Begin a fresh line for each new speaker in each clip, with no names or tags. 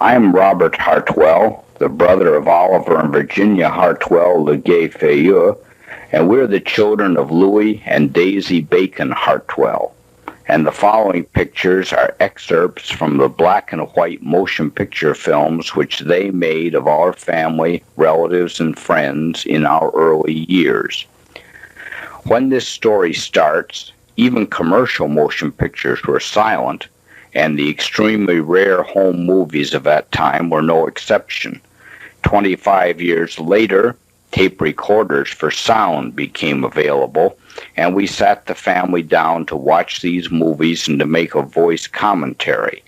I'm Robert Hartwell, the brother of Oliver and Virginia Hartwell Legay-Fayeux, and we're the children of Louis and Daisy Bacon Hartwell. And the following pictures are excerpts from the black and white motion picture films which they made of our family, relatives, and friends in our early years. When this story starts, even commercial motion pictures were silent, and the extremely rare home movies of that time were no exception. 25 years later, tape recorders for sound became available, and we sat the family down to watch these movies and to make a voice commentary.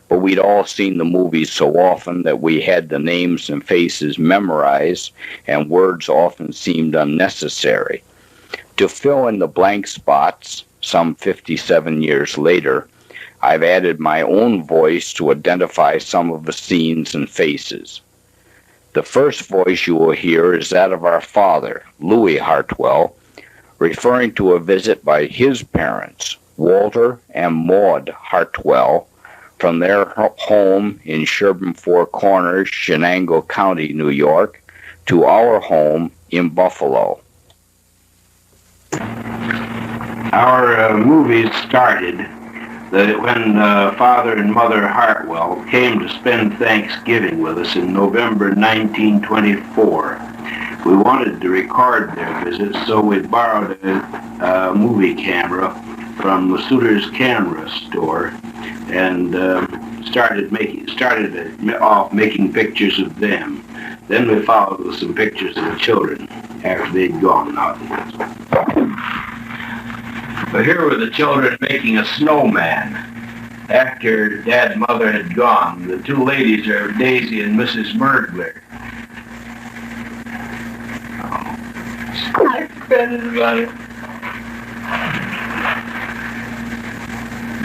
But we'd all seen the movies so often that we had the names and faces memorized, and words often seemed unnecessary. To fill in the blank spots, some 57 years later, I've added my own voice to identify some of the scenes and faces. The first voice you will hear is that of our father, Louis Hartwell, referring to a visit by his parents, Walter and Maud Hartwell, from their home in Sherburne Four Corners, Shenango County, New York, to our home in Buffalo.
Our movies started when Father and Mother Hartwell came to spend Thanksgiving with us in November 1924. We wanted to record their visit, so we borrowed a movie camera from the Suter's Camera Store and started off making pictures of them. Then we followed with some pictures of the children after they'd gone out. But here were the children making a snowman. After Dad and Mother had gone, the two ladies are Daisy and Mrs. Murgler.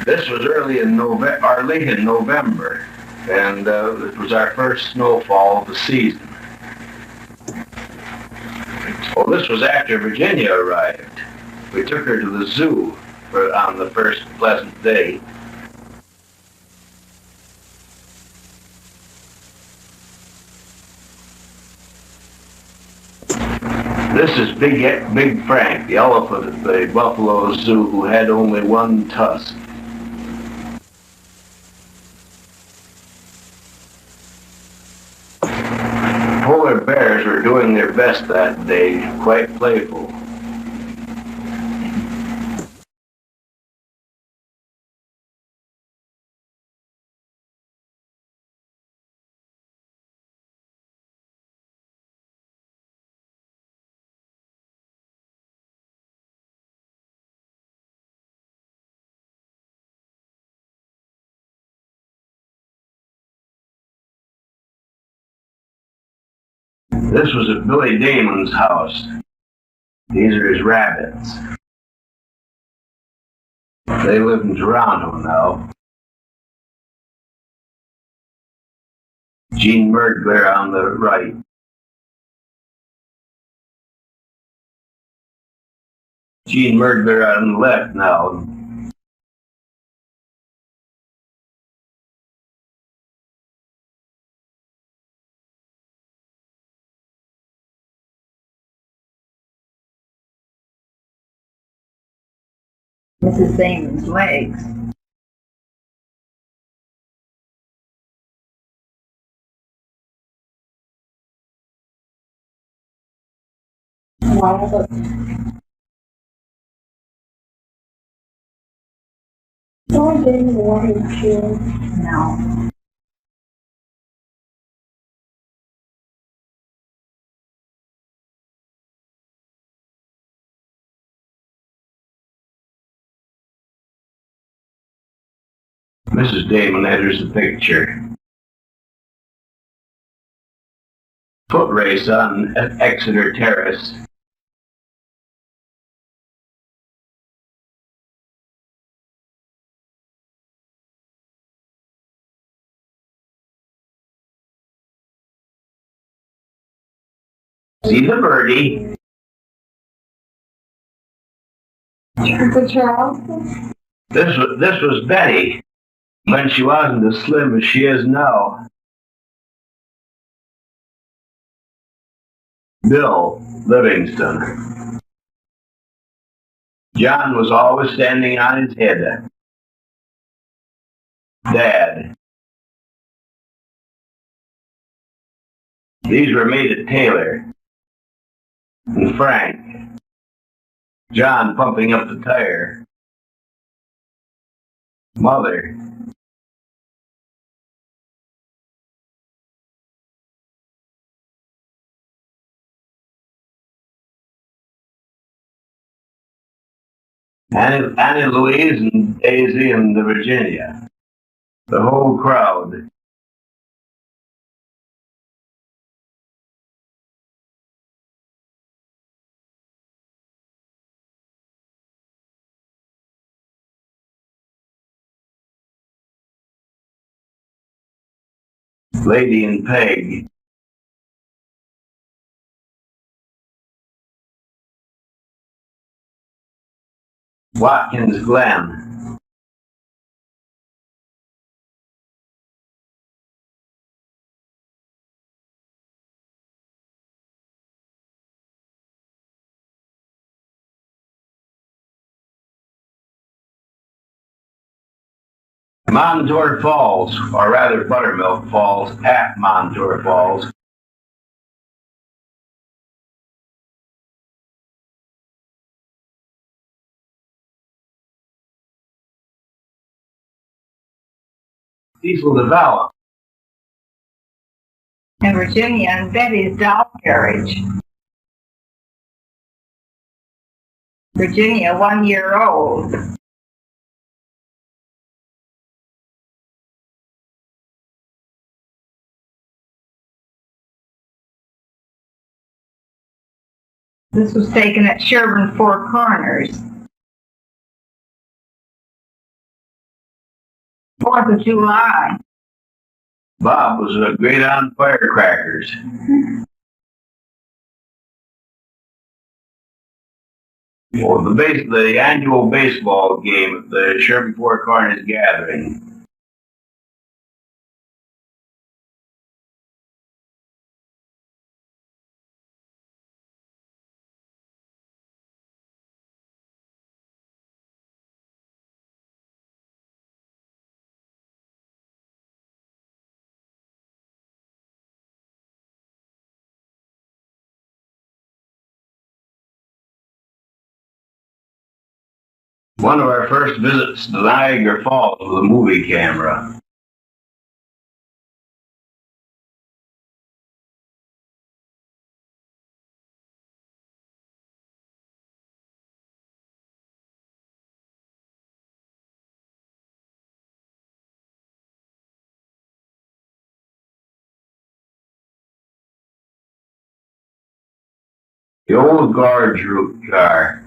This was early in November, or late in November, and it was our first snowfall of the season. Well, this was after Virginia arrived. We took her to the zoo on the first pleasant day. This is Big Frank, the elephant at the Buffalo Zoo who had only one tusk. Polar bears were doing their best that day, quite playful. This was at Billy Damon's house. These are his rabbits. They live in Toronto now. Jean Murgler on the right. Jean Murgler on the left now.
Mrs. Damon's legs. Wow. Someone didn't want to. No.
Mrs. Damon enters the picture. Foot race on Exeter Terrace. See the birdie. This was Betty when she wasn't as slim as she is now. Bill Livingston. John was always standing on his head. Dad. These were made at Taylor. And Frank. John pumping up the tire. Mother. Annie Louise and Daisy and the Virginia. The whole crowd. Lady and Peg. Watkins Glen. Montour Falls, or rather Buttermilk Falls, at Montour Falls. Cecil developed.
In Virginia and Betty's doll carriage. Virginia, 1 year old. This was taken at Sherburne Four Corners. 4th of July.
Bob was great on firecrackers. Well, the annual baseball game at the Sherburne Four Corners gathering. One of our first visits to Niagara Falls with a movie camera. The old guard's route car.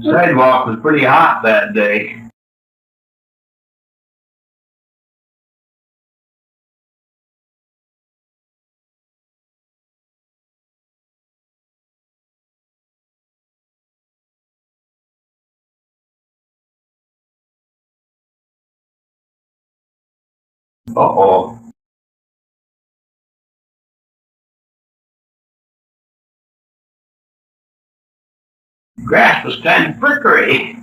Sidewalk was pretty hot that day. Uh-oh. Grass was kind of prickly.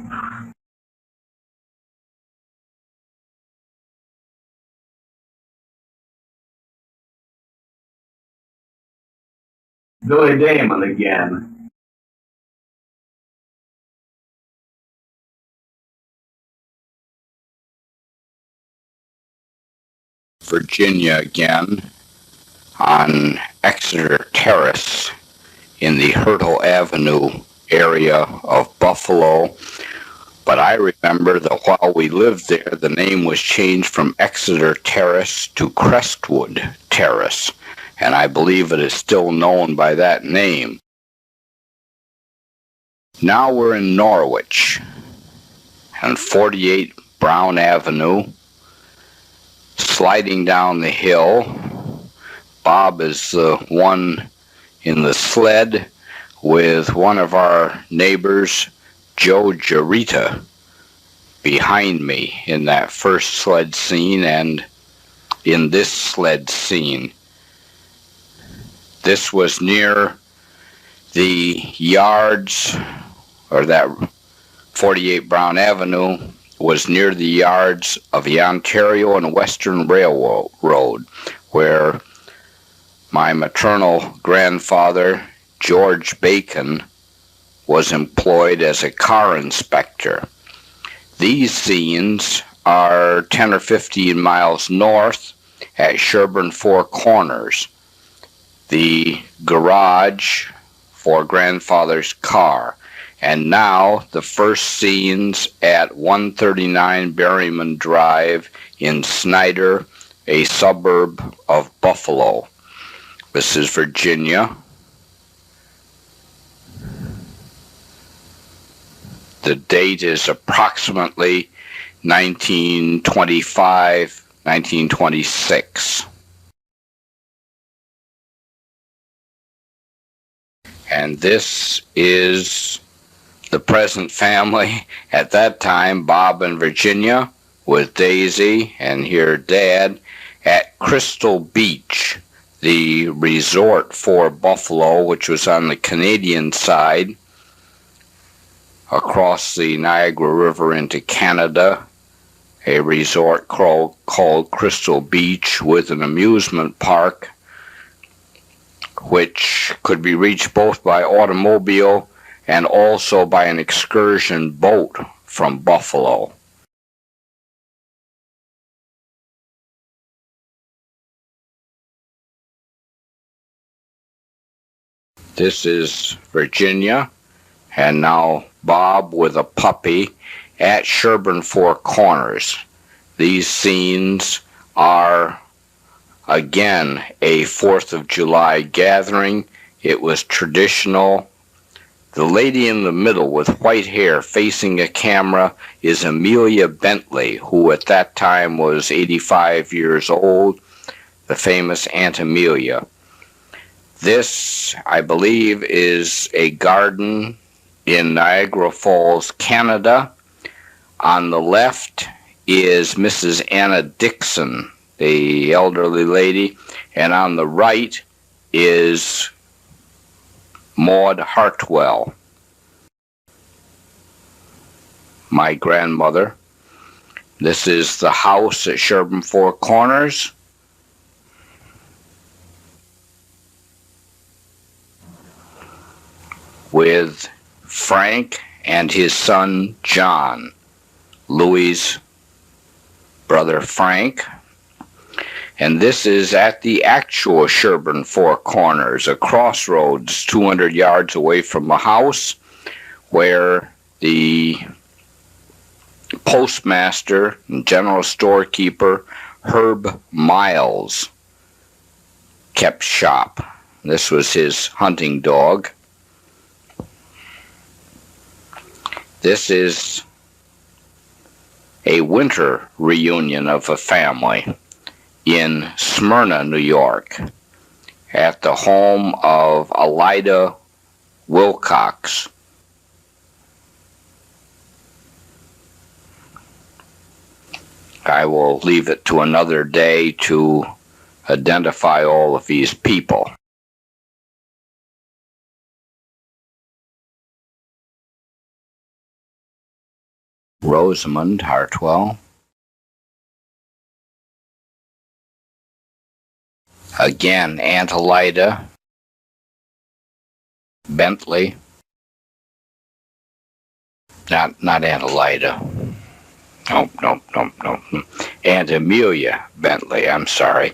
Billy Damon again.
Virginia again on Exeter Terrace in the Hurtle Avenue area of Buffalo. But I remember that while we lived there, the name was changed from Exeter Terrace to Crestwood Terrace, and I believe it is still known by that name. Now we're in Norwich, on 48 Brown Avenue, sliding down the hill. Bob is the one in the sled with one of our neighbors, Joe Jarita, behind me in that first sled scene and in this sled scene. This was near the yards, or that 48 Brown Avenue was near the yards of the Ontario and Western Railroad, where my maternal grandfather, George Bacon, was employed as a car inspector. These scenes are 10 or 15 miles north at Sherburne Four Corners, the garage for grandfather's car. And now the first scenes at 139 Berryman Drive in Snyder, a suburb of Buffalo. This is Virginia. The date is approximately 1925, 1926. And this is the present family at that time, Bob and Virginia, with Daisy and here Dad, at Crystal Beach, the resort for Buffalo, which was on the Canadian side, across the Niagara River into Canada, a resort called Crystal Beach with an amusement park, which could be reached both by automobile and also by an excursion boat from Buffalo. This is Virginia, and now Bob with a puppy at Sherburne Four Corners. These scenes are, again, a 4th of July gathering. It was traditional. The lady in the middle with white hair facing a camera is Amelia Bentley, who at that time was 85 years old, the famous Aunt Amelia. This, I believe, is a garden in Niagara Falls, Canada. On the left is Mrs. Anna Dixon, the elderly lady, and on the right is Maud Hartwell, my grandmother. This is the house at Sherburne Four Corners. With Frank and his son John, Louis' brother Frank. And this is at the actual Sherburne Four Corners, a crossroads 200 yards away from the house, where the postmaster and general storekeeper Herb Miles kept shop. This was his hunting dog. This is a winter reunion of a family in Smyrna, New York, at the home of Alida Wilcox. I will leave it to another day to identify all of these people. Rosamond Hartwell. Again, Aunt Alida Bentley. Not Aunt Alida. No. Aunt Amelia Bentley, I'm sorry.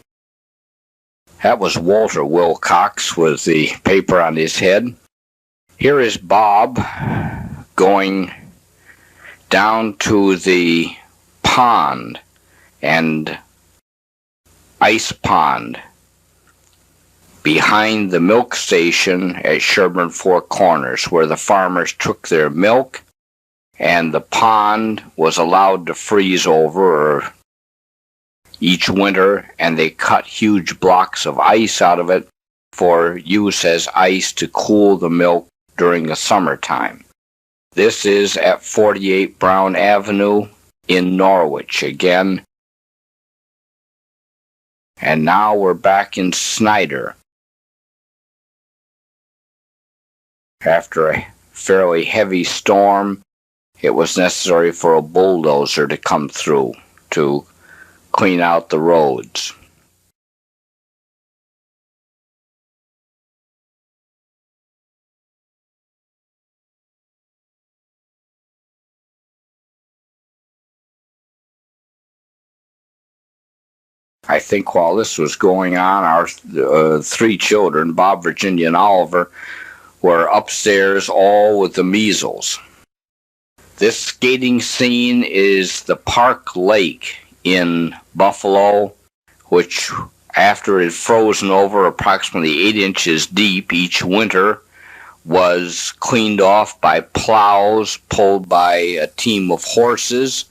That was Walter Wilcox with the paper on his head. Here is Bob going down to the pond and ice pond behind the milk station at Sherburne Four Corners, where the farmers took their milk and the pond was allowed to freeze over, or each winter, and they cut huge blocks of ice out of it for use as ice to cool the milk during the summertime. This is at 48 Brown Avenue in Norwich again. And now we're back in Snyder. After a fairly heavy storm, it was necessary for a bulldozer to come through to clean out the roads. I think while this was going on, our three children, Bob, Virginia, and Oliver, were upstairs all with the measles. This skating scene is the Park Lake in Buffalo, which after it had frozen over approximately 8 inches deep each winter, was cleaned off by plows pulled by a team of horses,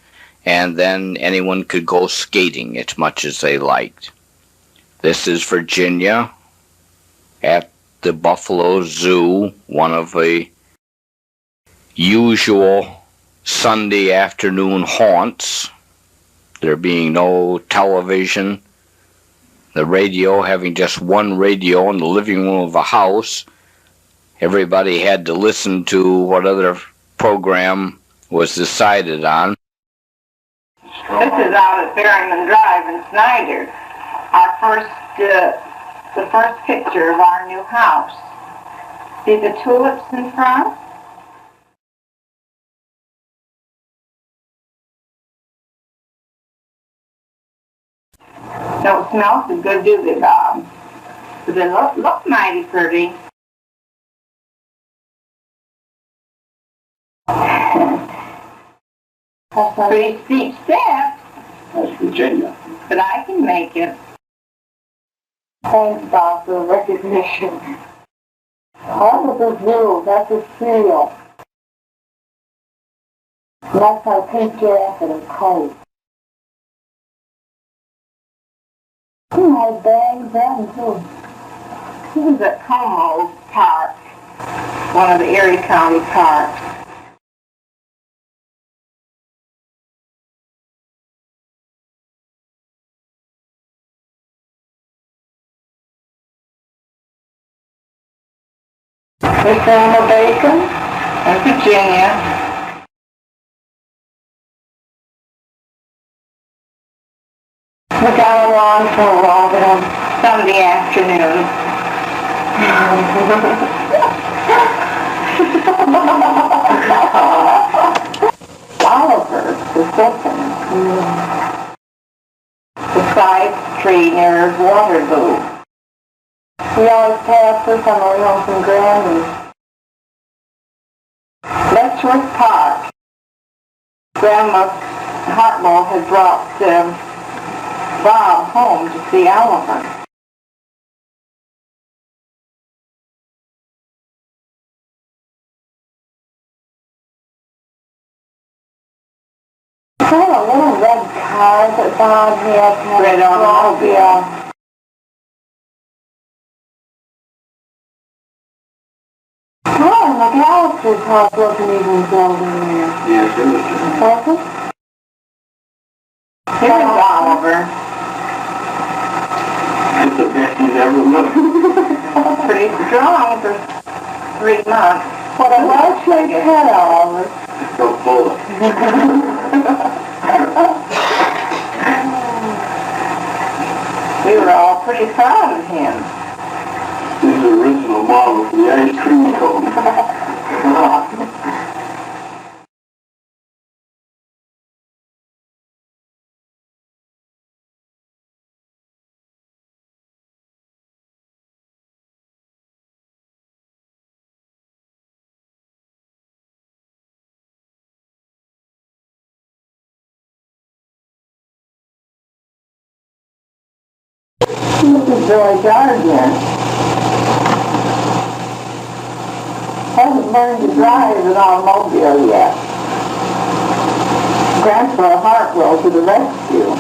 and then anyone could go skating as much as they liked. This is Virginia at the Buffalo Zoo, one of the usual Sunday afternoon haunts. There being no television, the radio having just one radio in the living room of a house. Everybody had to listen to what other program was decided on.
This is out at Berryman Drive in Snyder. The first picture of our new house. See the tulips in front? Don't smell so good, do they, Bob? But they look mighty pretty. That's a pretty steep step.
That's Virginia.
But I can make it. Thanks, Bob, for the recognition. All of the blue, that's a seal. That's our pink jacket and coat. My bags and too. This is at Como Park, one of the Erie County parks. Miss Alma Bacon and Virginia. We got along for a while, but on Sunday afternoon. Oliver, the second. The side street near Waterloo. We always pass this on the way home from Granby. Letchworth Park. Grandma Hartwell had brought Bob home to see Oliver. Is that a little red car that Bob had? Red automobile. Oh, and McAllister's house wasn't even built in there.
Yes, it was.
Was it? Here's Oliver.
That's the best he's ever looked.
Pretty strong for 3 months. What a well-shaped head, Oliver.
So full.
We were all pretty proud of him.
He's the original model for the ice cream cone.
Look at Joy Gardner. Hasn't learned to drive an automobile yet. Grandpa Hartwell to the rescue.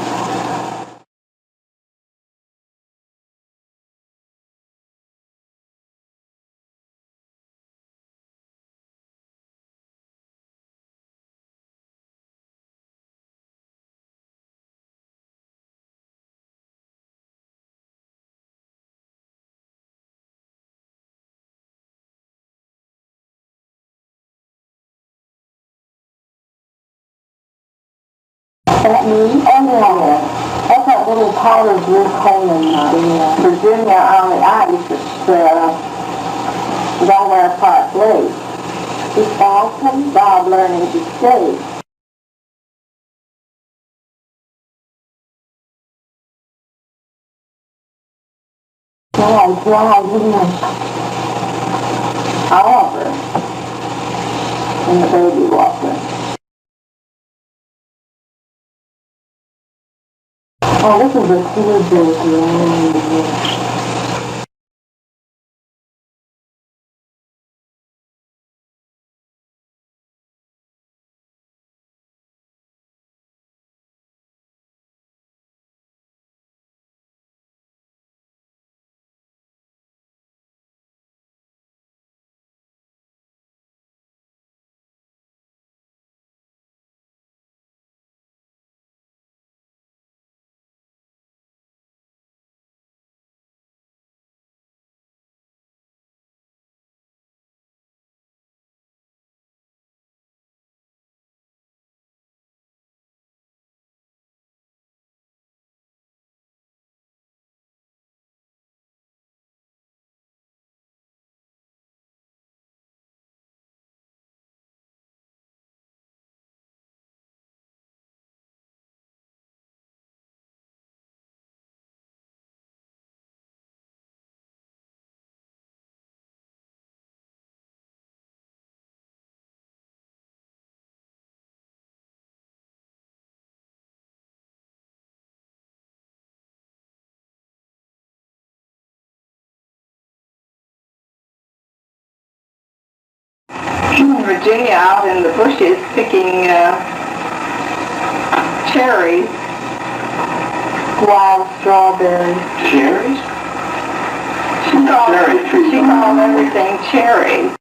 That me? Oh, yeah. That's that little powder blue cone in Virginia on the ice. It's Delaware Park Lake. It's awesome. Bob learning to skate. However, in the baby walker. Oh, this is a cool baby. Virginia out in the bushes picking cherries, wild strawberries.
Cherries?
She called everything cherry.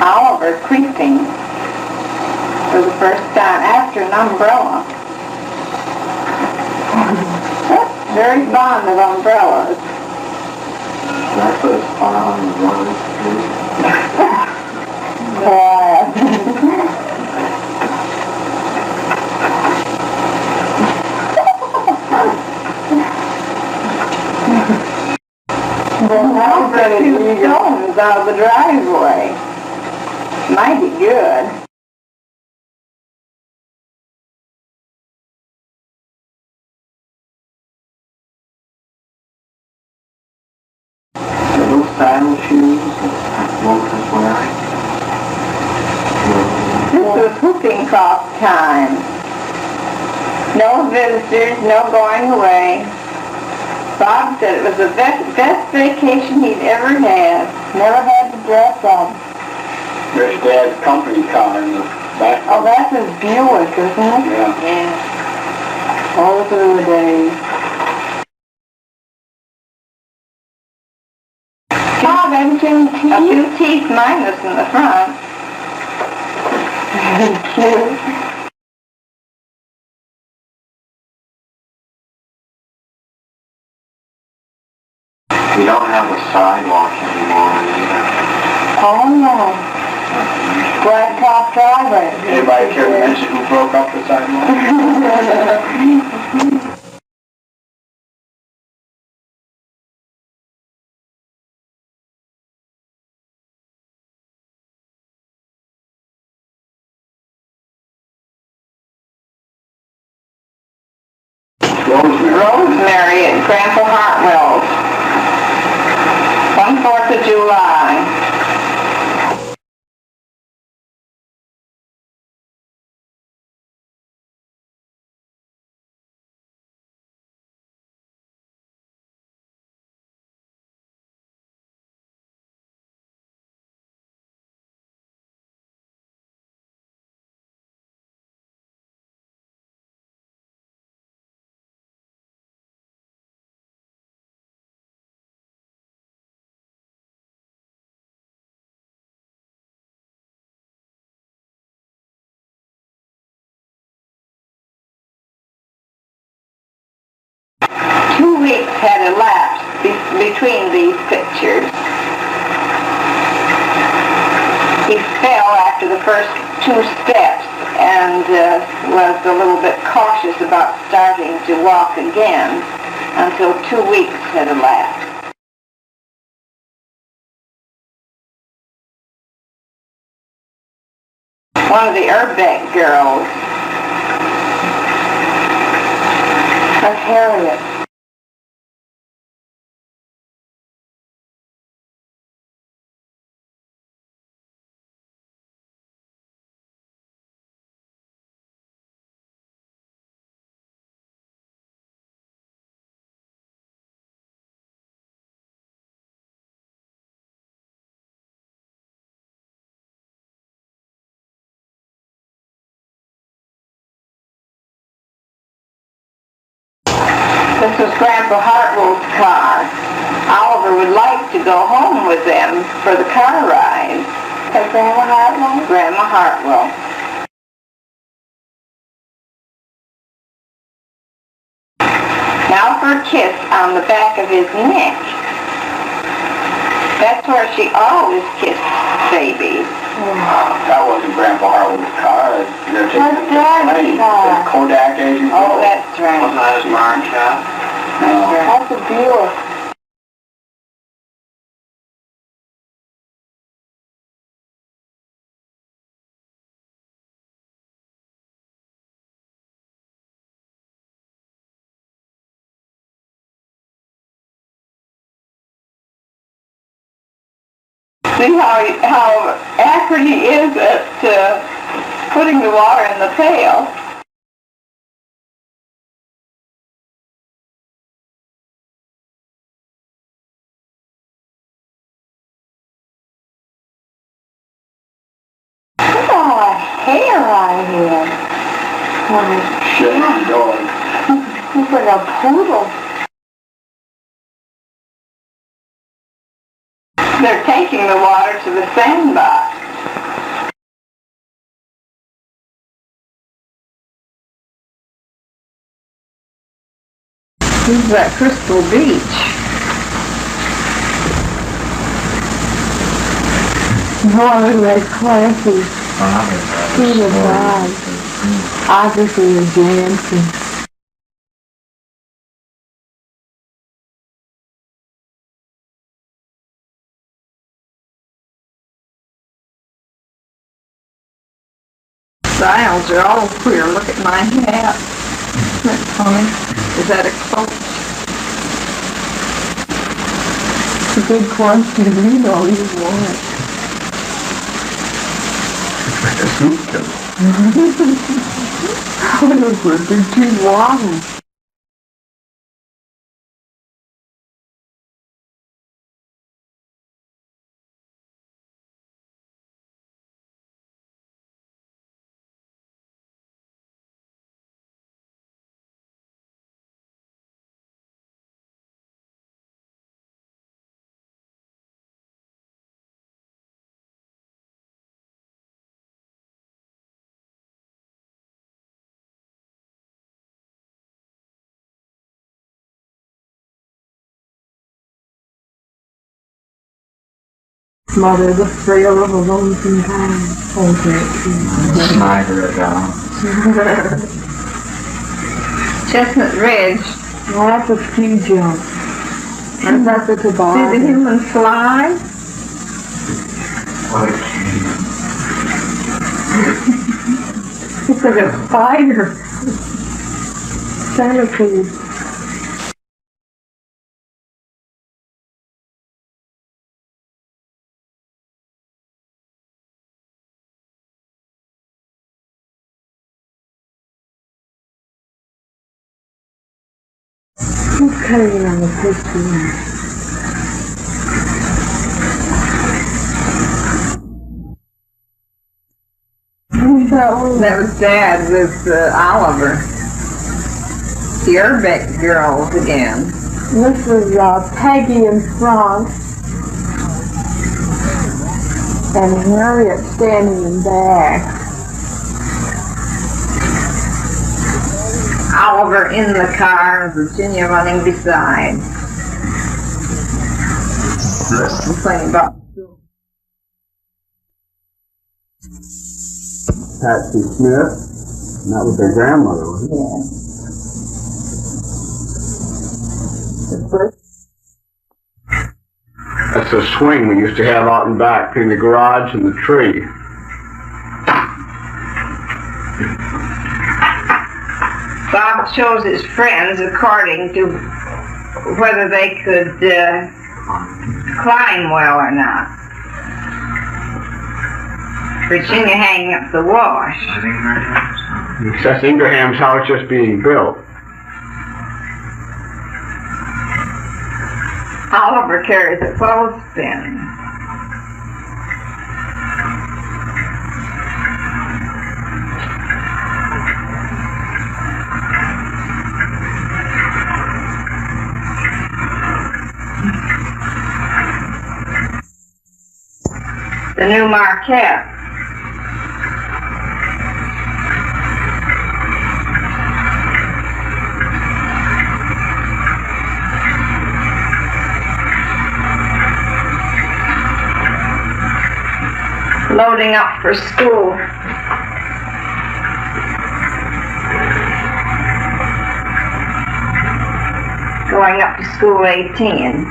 Oliver creeping for the first time after an umbrella. Very fond of umbrellas.
That's a fun one.
Well, now for 2 stones out of the driveway. Mighty good.
Are those saddle shoes that Walt was wearing?
This was whooping cough time. No visitors, no going away. Bob said it was the best vacation he'd ever had. Never had to dress up.
There's Dad's company car in the back.
Oh, that's his Buick, isn't it?
Yeah.
Yeah. All through the days. Bob, haven't you a few teeth minus in the front? Cute.
We don't have a sidewalk anymore either.
Oh, no. Blacktop driveway.
Anybody care to mention who broke up the sidewalk?
Rosemary at Grandpa Hartwell's. 1/4 of July. had elapsed between these pictures. He fell after the first 2 steps and was a little bit cautious about starting to walk again until 2 weeks had elapsed. One of the Urbeck girls, of Harriet. This was Grandpa Hartwell's car. Oliver would like to go home with them for the car ride. And Grandma Hartwell? Grandma Hartwell. Now for a kiss on the back of his neck. That's where she always kissed baby.
That wasn't Grandpa Hartwell's car.
What's Daddy's car?
Kodak agent.
Oh, that's right.
Wasn't that his Martin shop?
That's right. That's a Buick. See how accurate he is at putting the water in the pail. Look at all the hair on him.
Shit, dog.
He's like a poodle. They're taking the water to the sandbox. This is at Crystal Beach. Oh, that's classy. See the bride. Obviously is dancing. Styles are all queer. Look at my hat. Isn't that funny? Is that a coat? It's a good question. You know you want it.
It's like a soup coat.
What is it? They're too long. Mother, the frail of a lonesome time. Okay.
Sniper down.
Chestnut Ridge.
Well, that's a ski jump. And that's a toboggan.
See the human fly?
What a kid.
It's like a spider. Centipede. Who's cutting on the picture?
That was Dad with Oliver. The Urbeck girls again.
This is Peggy in front. And Harriet standing in back.
Oliver in the car and Virginia running beside. Complaining about school.
Patsy Smith, and that was their grandmother, wasn't it?
Yeah. The first.
That's a swing we used to have out in back between the garage and the tree.
Bob chose his friends according to whether they could climb well or not. Virginia hanging up the wash.
That's Ingraham's house just being built.
Oliver carries a clothespin. The new Marquette. Loading up for school. Going up to school 18.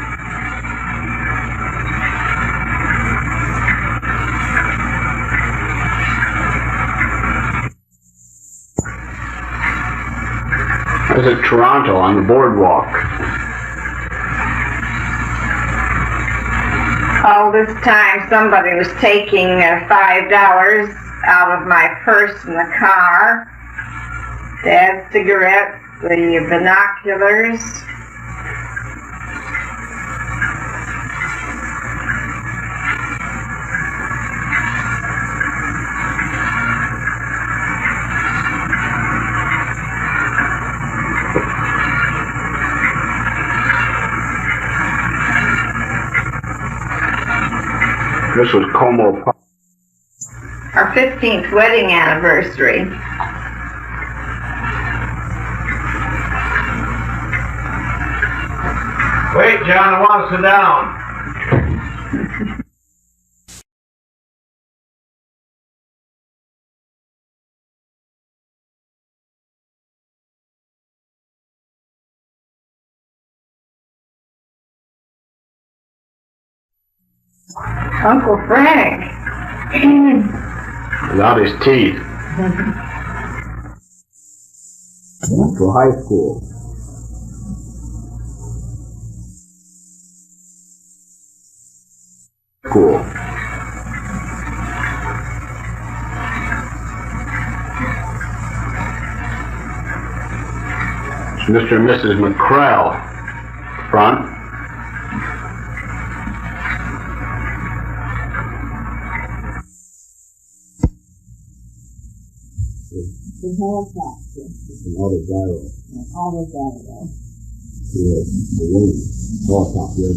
I was at Toronto on the boardwalk.
All this time somebody was taking $5 out of my purse in the car. Dad's cigarettes, the binoculars.
This was Como Park.
Our 15th wedding anniversary.
Wait, John, I want to sit down.
Uncle Frank.
Without his teeth. To high school. School. Mr. and Mrs. McCrell, front.
The helicopter.
And autogyro.
Autogyro.
Yeah, the wing. Helicopter.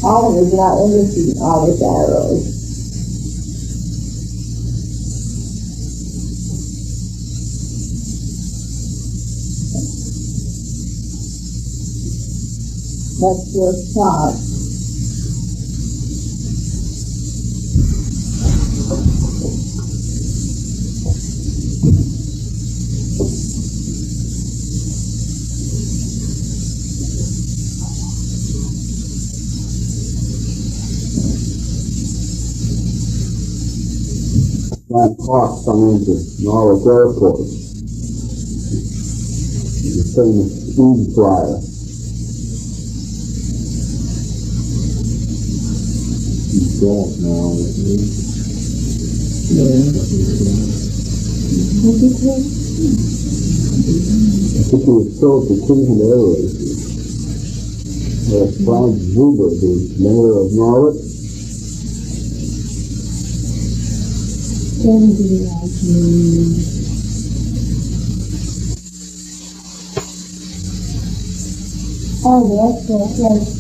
Oliver's not interested in autogyros. That's your shot.
Flying clocks coming into Norwich Airport. The famous speed flyer. He's dead now, isn't he?
Yeah. What did you
I think he was killed for Cleveland Air Races. Frank Zuber, the mayor of Norwich.
Oh, that's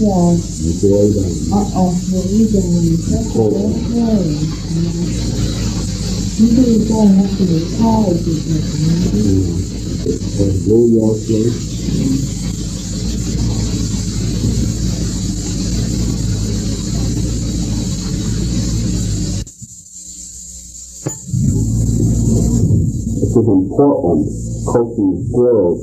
yeah. Uh-oh, what are you doing? That's right. You really going up to the college,
New York place. This is in Portland, Coaching Grove.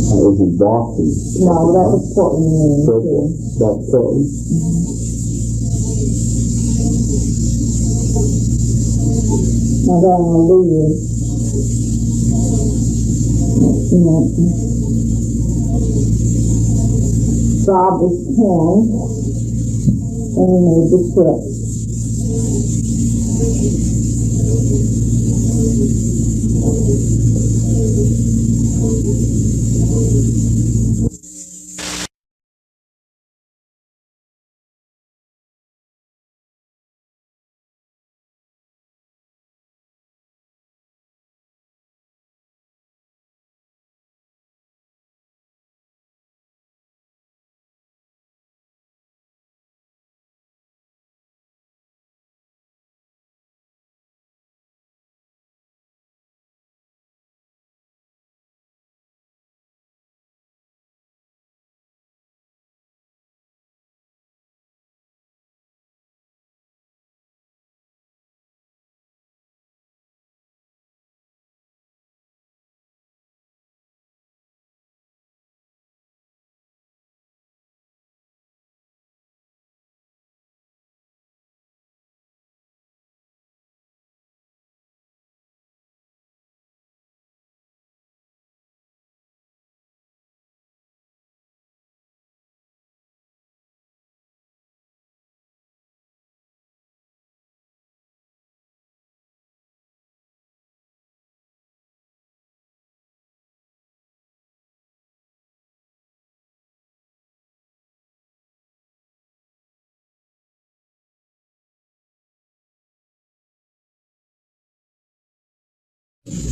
That was in Boston.
No, that was Portland, Maine, too.
That's Portland.
Now, down on Louis. Bob was 10, and he made the trip.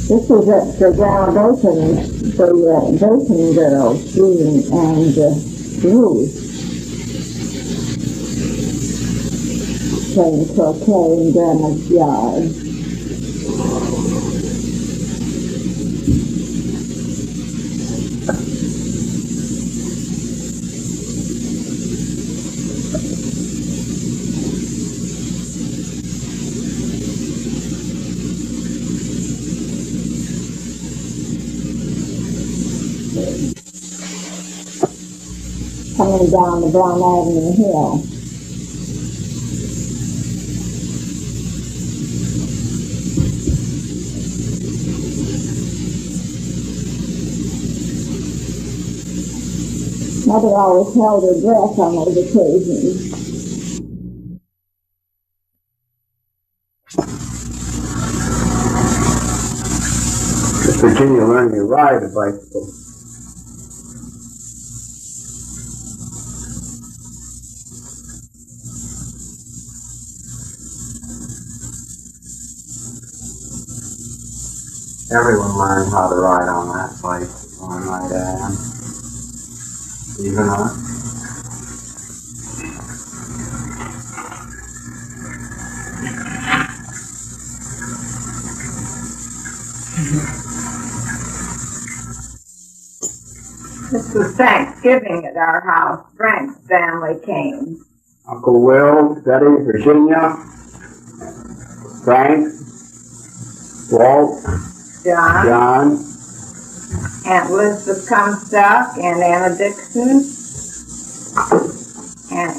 This was at the graduation, the Basin girls, Susan and Louis, playing croquet in Grandma's yard. Coming down the Brown Avenue Hill. Mother always held her breath on those occasions.
Virginia learned to ride a bicycle. Everyone learned how to ride on that bicycle, I might add. Even us.
This was Thanksgiving at our house. Frank's family came.
Uncle Will, Betty, Virginia, Frank, Walt, John,
Aunt Elizabeth Comstock, and Anna Dixon, Aunt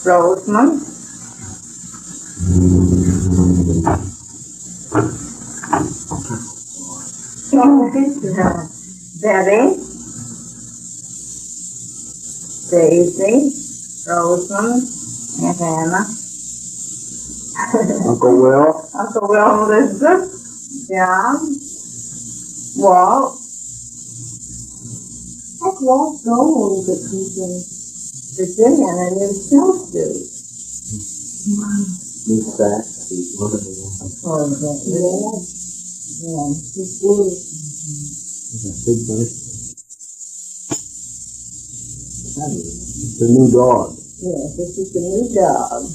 Rosamond, Betty, Daisy, Rosamond, and Anna.
Uncle Will,
Uncle Will and Elizabeth, John, Walt. Heck, Walt's going to Virginia in a new snowsuit.
These sacks, what are they?
Oh, that, yeah, it's good.
Is that big bunny? It's a new dog.
Yes, this is the new dog.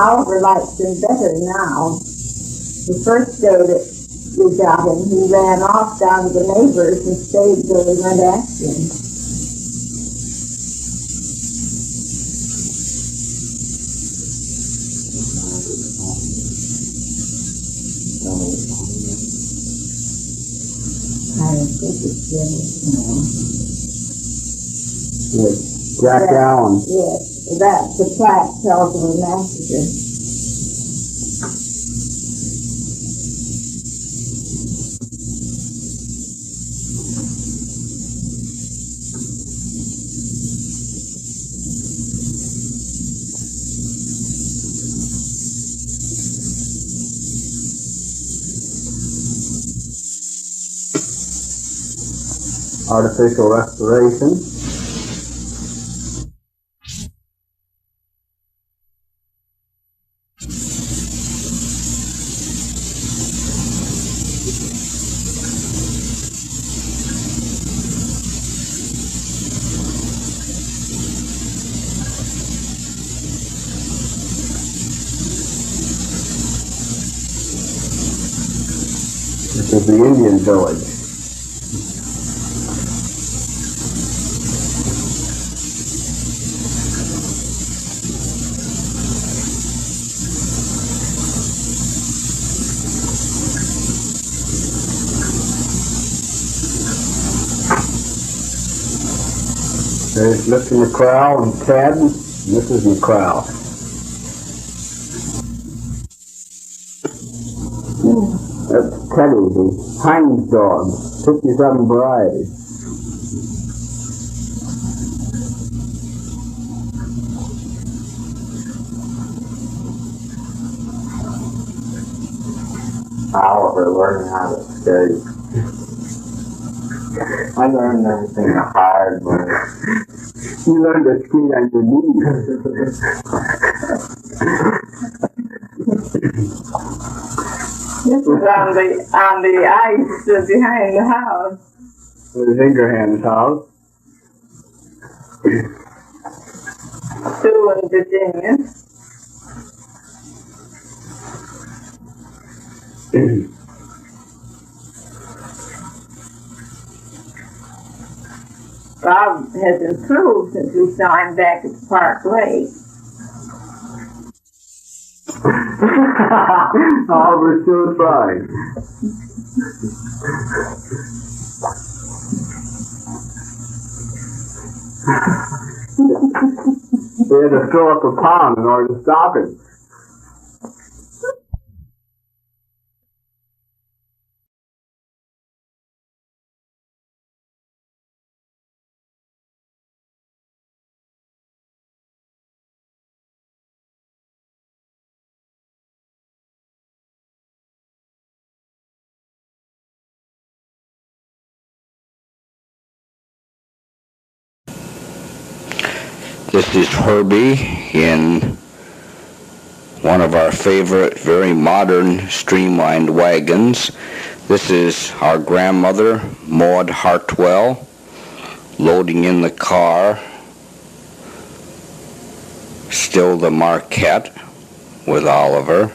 Oliver likes him better now. The first day that we got him, he ran off down to the neighbors and stayed till we went after him. I think it's
Yes. Jack Allen.
Yes, that's the plaque tells of a massacre.
Artificial respiration. This is the Indian village. There's Mr. McCrowell and Ted, and Mrs. McCrowell. That's Teddy, the Heinz dog, 57 varieties. Oliver learning how to skate. I learned everything the hard way. You learned to ski on your knees.
This is on the ice behind the house.
There's Ingraham's house.
Sue in Virginia. Bob has improved since we saw him back at Park Lake.
Oliver's still trying. They had to fill up a pond in order to stop him.
This is Herbie in one of our favorite, very modern, streamlined wagons. This is our grandmother, Maud Hartwell, loading in the car. Still the Marquette with Oliver.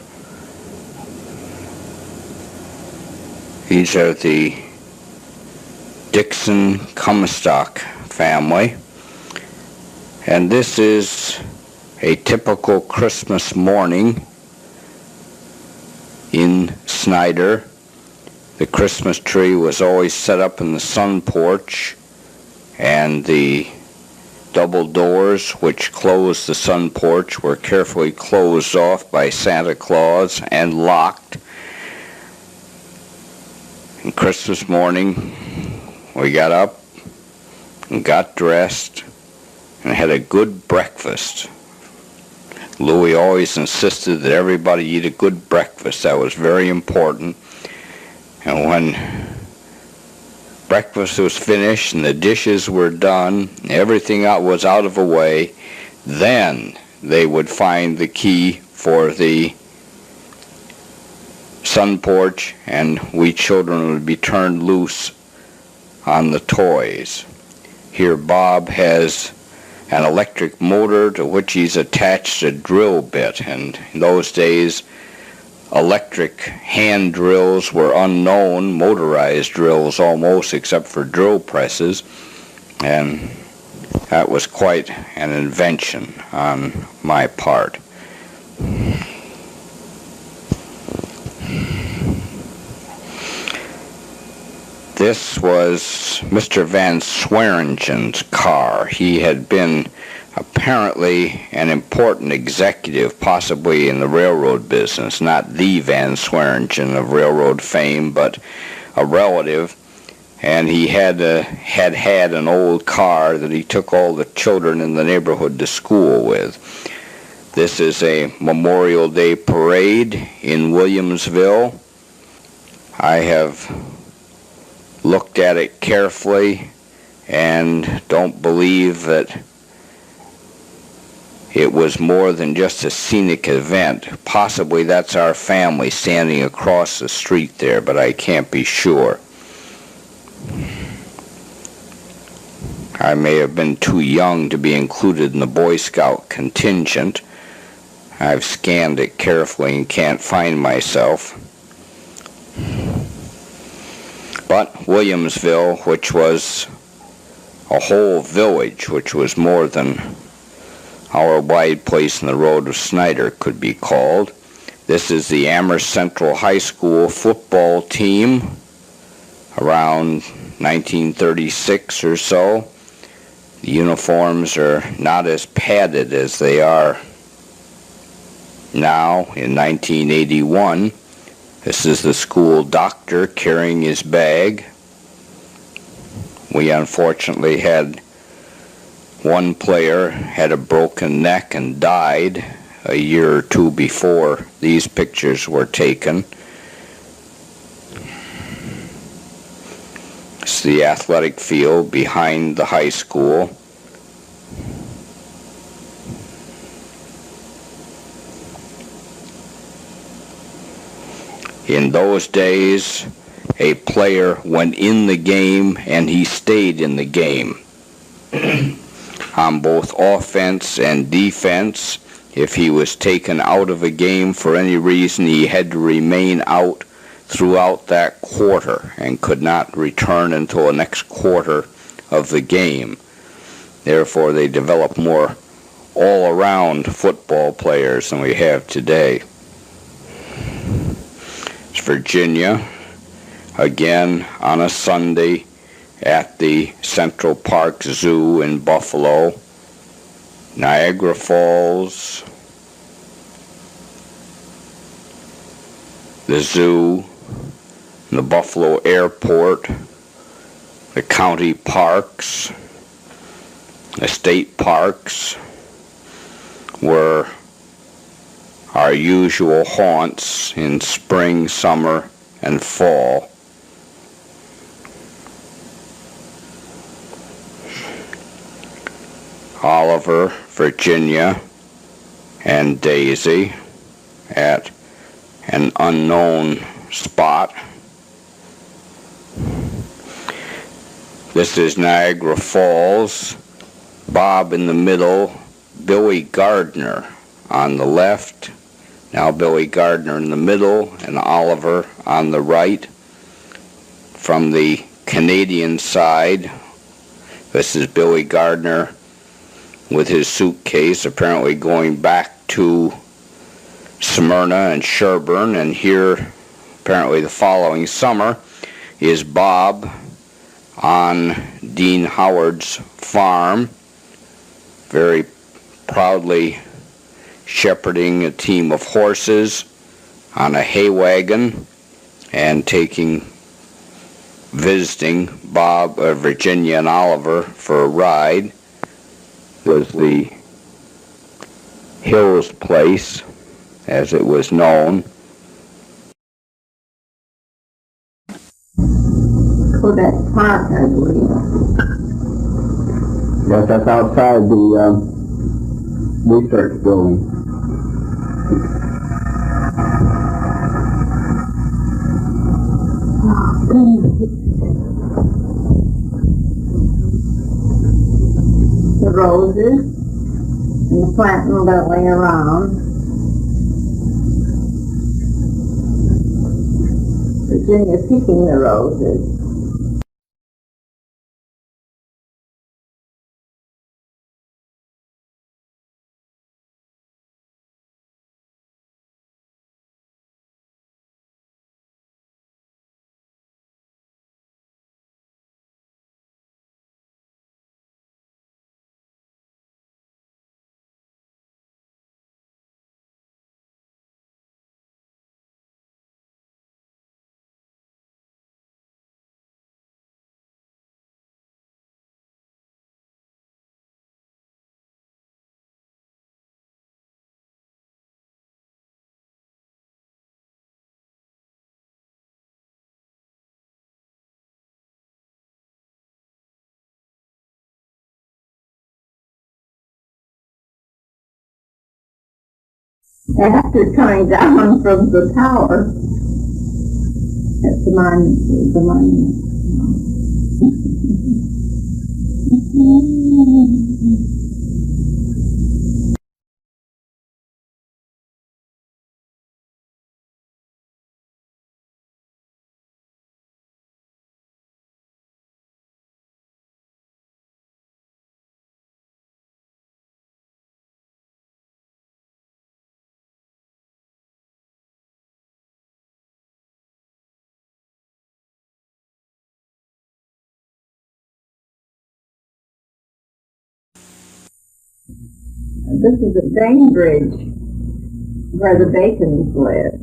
These are the Dixon Comstock family. And this is a typical Christmas morning in Snyder. The Christmas tree was always set up in the sun porch, and the double doors which closed the sun porch were carefully closed off by Santa Claus and locked. And Christmas morning, we got up and got dressed and had a good breakfast. Louis always insisted that everybody eat a good breakfast. That was very important. And when breakfast was finished and the dishes were done, everything was out of the way, then they would find the key for the sun porch, and we children would be turned loose on the toys. Here Bob has an electric motor to which he's attached a drill bit, and in those days electric hand drills were unknown, motorized drills almost, except for drill presses, and that was quite an invention on my part. This was Mr. Van Sweringen's car. He had been apparently an important executive, possibly in the railroad business, not the Van Sweringen of railroad fame, but a relative, and he had an old car that he took all the children in the neighborhood to school with. This is a Memorial Day parade in Williamsville. I have looked at it carefully and don't believe that it was more than just a scenic event. Possibly that's our family standing across the street there, but I can't be sure. I may have been too young to be included in the Boy Scout contingent. I've scanned it carefully and can't find myself. But Williamsville, which was a whole village, which was more than our wide place in the road of Snyder could be called. This is the Amherst Central High School football team around 1936 or so. The uniforms are not as padded as they are now in 1981. This is the school doctor carrying his bag. We unfortunately had one player had a broken neck and died a year or two before these pictures were taken. It's the athletic field behind the high school. In those days, a player went in the game and he stayed in the game. On both offense and defense, if he was taken out of a game for any reason, he had to remain out throughout that quarter and could not return until the next quarter of the game. Therefore, they developed more all-around football players than we have today. It's Virginia, again on a Sunday at the Central Park Zoo in Buffalo, Niagara Falls, the zoo, the Buffalo Airport, the county parks, the state parks were our usual haunts in spring, summer, and fall. Oliver, Virginia, and Daisy at an unknown spot. This is Niagara Falls. Bob in the middle, Billy Gardner on the left. Now Billy Gardner in the middle and Oliver on the right. From the Canadian side, this is Billy Gardner with his suitcase, apparently going back to Smyrna and Sherburne, and here, apparently the following summer, is Bob on Dean Howard's farm, very proudly shepherding a team of horses on a hay wagon and visiting Bob, Virginia and Oliver for a ride. Was the Hills Place, as it was known.
Of Kodak Park, I believe.
Yes, that's outside the research building.
The roses and the planting belly around. Virginia picking the roses. After coming down from the tower, that's the monument. This is a Dane Bridge where the Bacons live.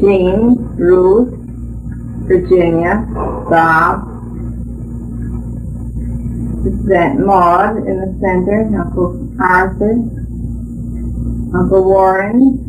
Jean, Ruth, Virginia, Bob. This is Aunt Maud in the center, Uncle Arthur, Uncle Warren.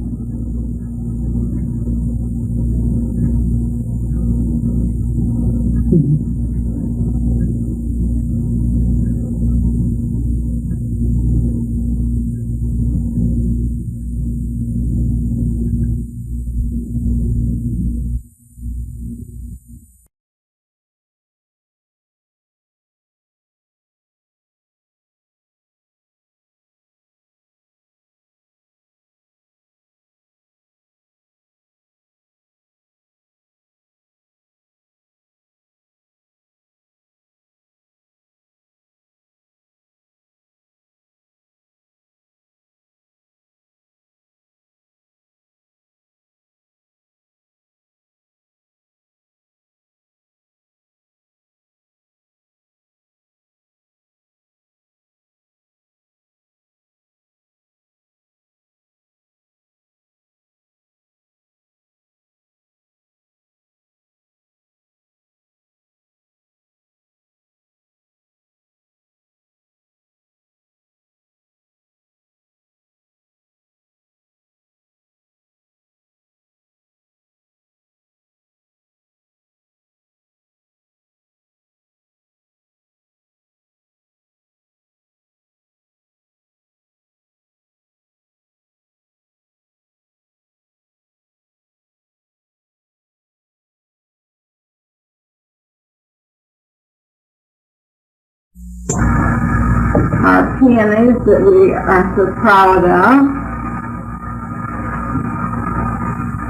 Our peonies that we are so proud of.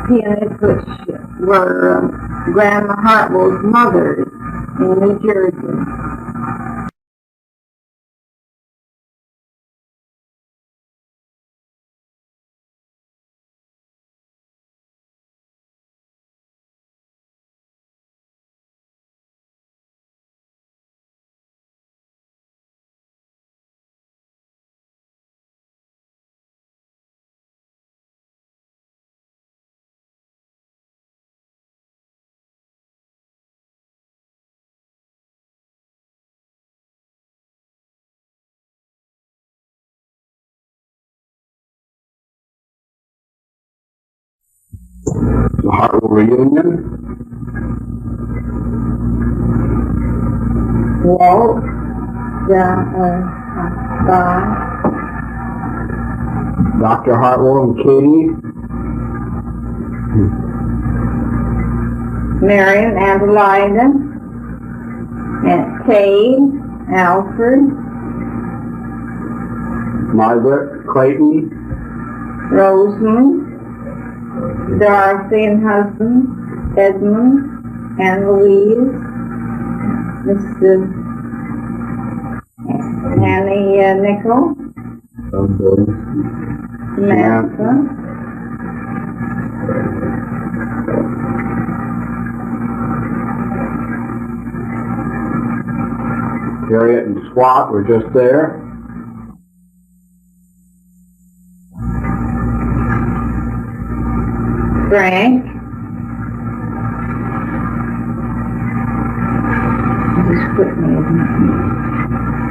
Peonies which were Grandma Hartwell's mother's in New Jersey.
The Hartwell reunion.
Walt, Bob,
Dr. Hartwell and Katie.
Marion, Adelaida, Aunt Kay, Alfred,
Margaret, Clayton,
Rosamond, Dorothy and husband, Edmund, and Louise, Mr. Annie Nickel, Samantha,
Harriet and Swat were just there.
Frank, Mrs. Whitney,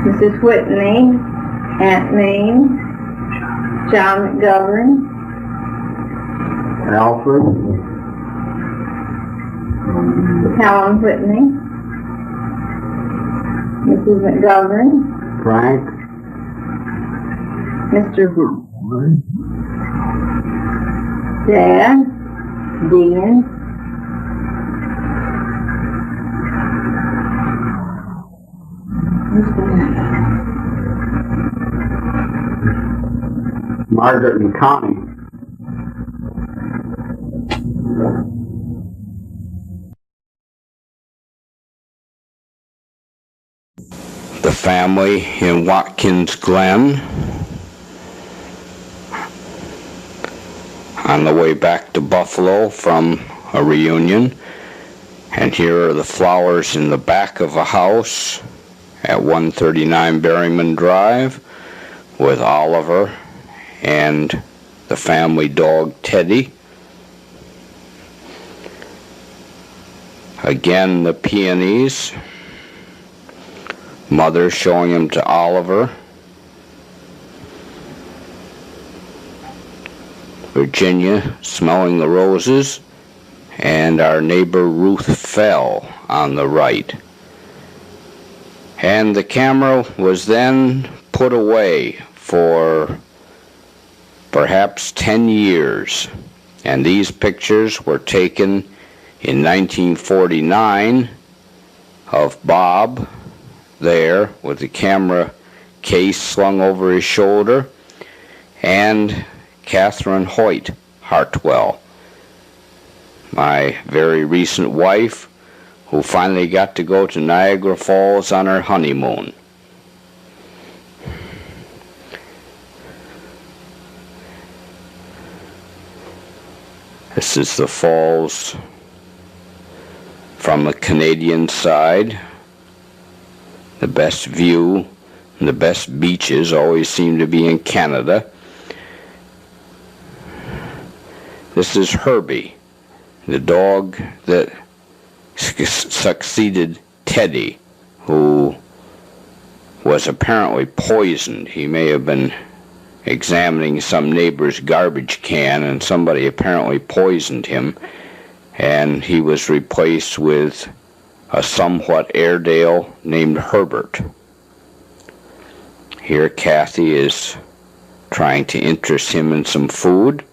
Mrs. Whitney, Aunt Mame, John McGovern,
Alfred,
Helen Whitney, Mrs. McGovern,
Frank,
Mr. Hartwell, Dad, Dean,
Margaret and Connie.
The family in Watkins Glen on the way back to Buffalo from a reunion. And here are the flowers in the back of a house at 139 Berryman Drive with Oliver and the family dog Teddy. Again, the peonies. Mother showing them to Oliver. Virginia smelling the roses, and our neighbor Ruth Fell on the right. And the camera was then put away for perhaps 10 years, and these pictures were taken in 1949 of Bob there with the camera case slung over his shoulder, and Catherine Hoyt Hartwell, my very recent wife, who finally got to go to Niagara Falls on her honeymoon. This is the falls from the Canadian side. The best view and the best beaches always seem to be in Canada. This is Herbie, the dog that succeeded Teddy, who was apparently poisoned. He may have been examining some neighbor's garbage can, and somebody apparently poisoned him, and he was replaced with a somewhat Airedale named Herbert. Here Kathy is trying to interest him in some food.